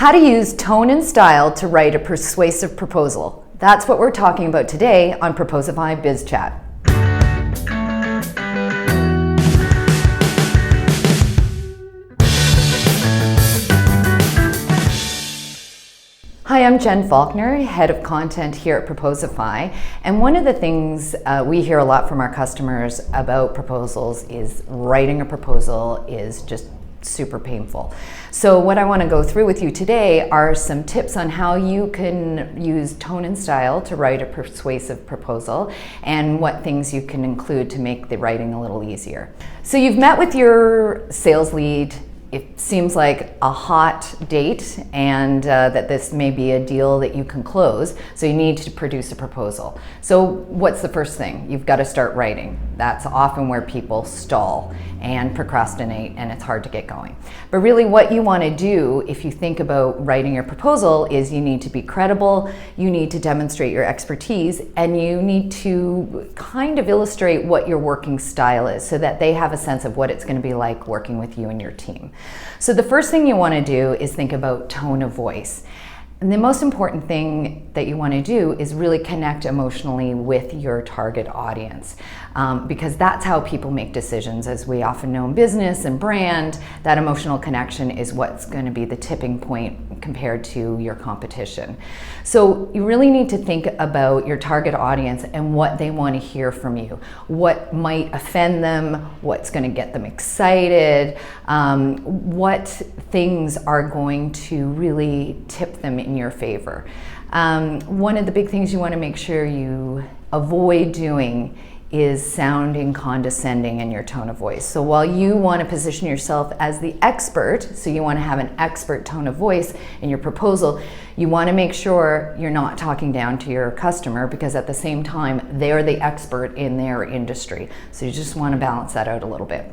How to use tone and style to write a persuasive proposal. That's what we're talking about today on Proposify Biz Chat. Hi, I'm Jen Faulkner, Head of Content here at Proposify. And one of the things we hear a lot from our customers about proposals is writing a proposal is just super painful. So what I want to go through with you today are some tips on how you can use tone and style to write a persuasive proposal and what things you can include to make the writing a little easier. So you've met with your sales lead. It seems like a hot date and that this may be a deal that you can close, so you need to produce a proposal. So what's the first thing? You've got to start writing. That's often where people stall and procrastinate, and it's hard to get going. But really what you want to do if you think about writing your proposal is you need to be credible, you need to demonstrate your expertise, and you need to kind of illustrate what your working style is so that they have a sense of what it's going to be like working with you and your team. So the first thing you want to do is think about tone of voice. And the most important thing that you want to do is really connect emotionally with your target audience, because that's how people make decisions. As we often know in business and brand, that emotional connection is what's going to be the tipping point compared to your competition. So you really need to think about your target audience and what they want to hear from you, what might offend them, what's going to get them excited, what things are going to really tip them in your favor. One of the big things you want to make sure you avoid doing is sounding condescending in your tone of voice. So while you want to position yourself as the expert, so you want to have an expert tone of voice in your proposal, you want to make sure you're not talking down to your customer, because at the same time, they're the expert in their industry. So you just want to balance that out a little bit.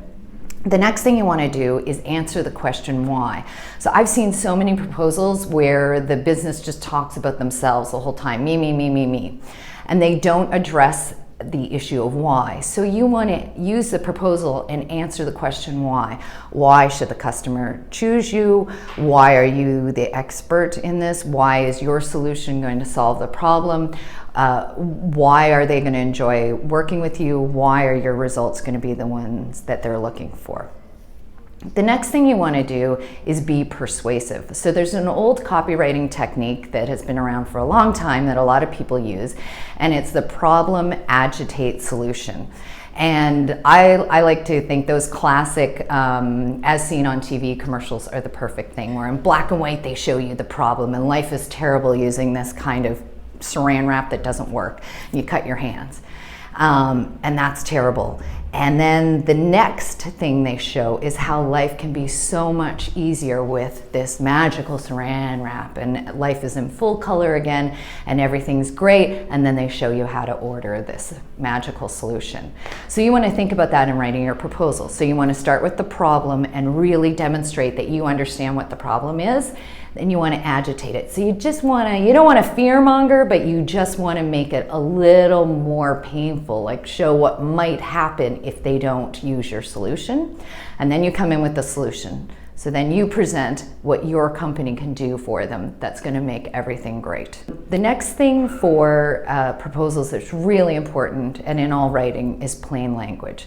The next thing you want to do is answer the question why. So I've seen so many proposals where the business just talks about themselves the whole time, me, me, me, me, me, and they don't address the issue of why. So you want to use the proposal and answer the question why. Why should the customer choose you? Why are you the expert in this? Why is your solution going to solve the problem? Why are they going to enjoy working with you? Why are your results going to be the ones that they're looking for? The next thing you want to do is be persuasive. So there's an old copywriting technique that has been around for a long time that a lot of people use, and it's the problem, agitate, solution. And I like to think those classic as seen on TV commercials are the perfect thing, where in black and white they show you the problem and life is terrible using this kind of saran wrap that doesn't work. You cut your hands. And that's terrible. And then the next thing they show is how life can be so much easier with this magical saran wrap, and life is in full color again and everything's great, and then they show you how to order this magical solution. So you want to think about that in writing your proposal. So you want to start with the problem and really demonstrate that you understand what the problem is. Then you want to agitate it. So you just want to, you don't want to fearmonger, but you just want to make it a little more painful, like show what might happen if they don't use your solution. And then you come in with the solution. So then you present what your company can do for them that's going to make everything great. The next thing for proposals that's really important, and in all writing, is plain language.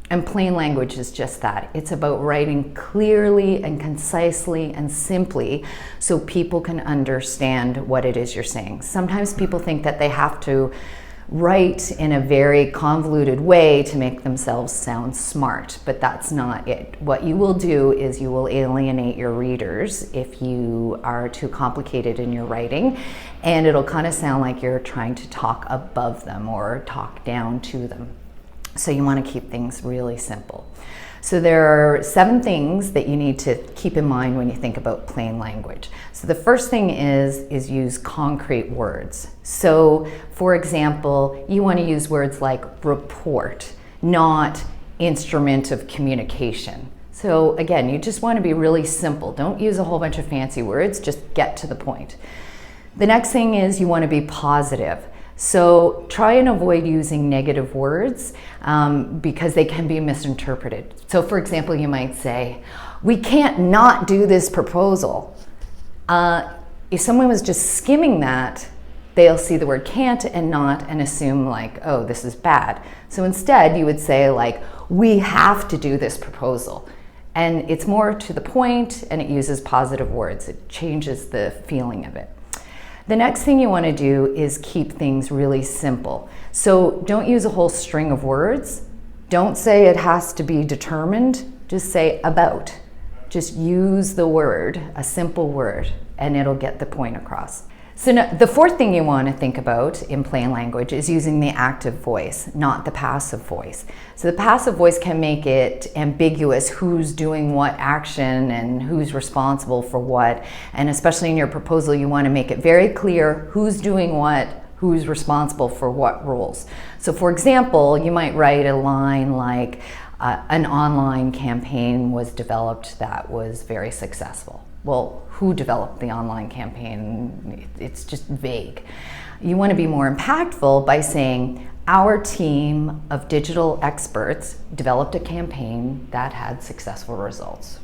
And plain language is just that. It's about writing clearly and concisely and simply so people can understand what it is you're saying. Sometimes people think that they have to write in a very convoluted way to make themselves sound smart, but that's not it. What you will do is you will alienate your readers if you are too complicated in your writing, and it'll kind of sound like you're trying to talk above them or talk down to them. So you want to keep things really simple. So there are 7 things that you need to keep in mind when you think about plain language. So the first thing is use concrete words. So for example, you want to use words like report, not instrument of communication. So again, you just want to be really simple. Don't use a whole bunch of fancy words, just get to the point. The next thing is you want to be positive. So try and avoid using negative words because they can be misinterpreted. So for example, you might say, "We can't not do this proposal." If someone was just skimming that, they'll see the word can't and not and assume like, oh, this is bad. So instead you would say like, we have to do this proposal. And it's more to the point and it uses positive words. It changes the feeling of it. The next thing you want to do is keep things really simple. So don't use a whole string of words. Don't say it has to be determined. Just say about. Just use the word, a simple word, and it'll get the point across. So now, the fourth thing you want to think about in plain language is using the active voice, not the passive voice. So the passive voice can make it ambiguous who's doing what action and who's responsible for what. And especially in your proposal, you want to make it very clear who's doing what, who's responsible for what roles. So for example, you might write a line like, an online campaign was developed that was very successful. Well, who developed the online campaign? It's just vague. You want to be more impactful by saying, our team of digital experts developed a campaign that had successful results.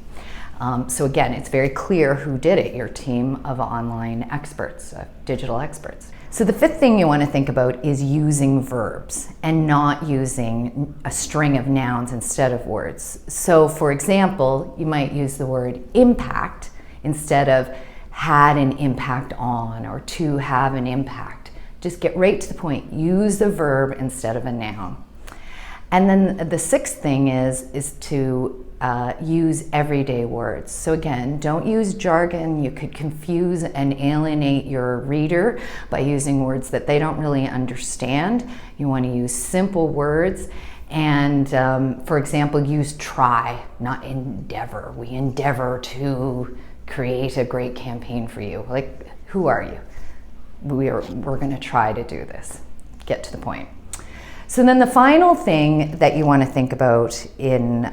So again, it's very clear who did it, your team of online experts, digital experts. So the fifth thing you want to think about is using verbs and not using a string of nouns instead of words. So for example, you might use the word impact instead of had an impact on or to have an impact. Just get right to the point. Use the verb instead of a noun. And then the sixth thing is to use everyday words. So again, don't use jargon. You could confuse and alienate your reader by using words that they don't really understand. You want to use simple words. And for example, use try, not endeavor. We endeavor to create a great campaign for you. Like, who are you? We're going to try to do this. Get to the point. So then the final thing that you want to think about in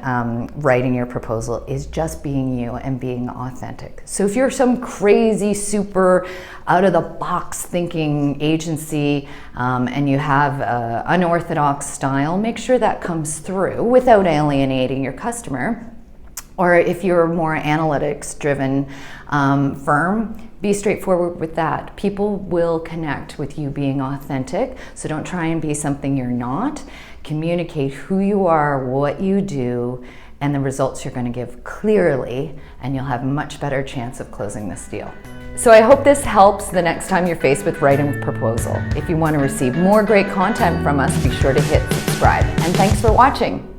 writing your proposal is just being you and being authentic. So if you're some crazy, super out of the box thinking agency and you have an unorthodox style, make sure that comes through without alienating your customer. Or if you're a more analytics driven firm, be straightforward with that. People will connect with you being authentic, so don't try and be something you're not. Communicate who you are, what you do, and the results you're going to give clearly, and you'll have a much better chance of closing this deal. So I hope this helps the next time you're faced with writing a proposal. If you want to receive more great content from us, be sure to hit subscribe. And thanks for watching.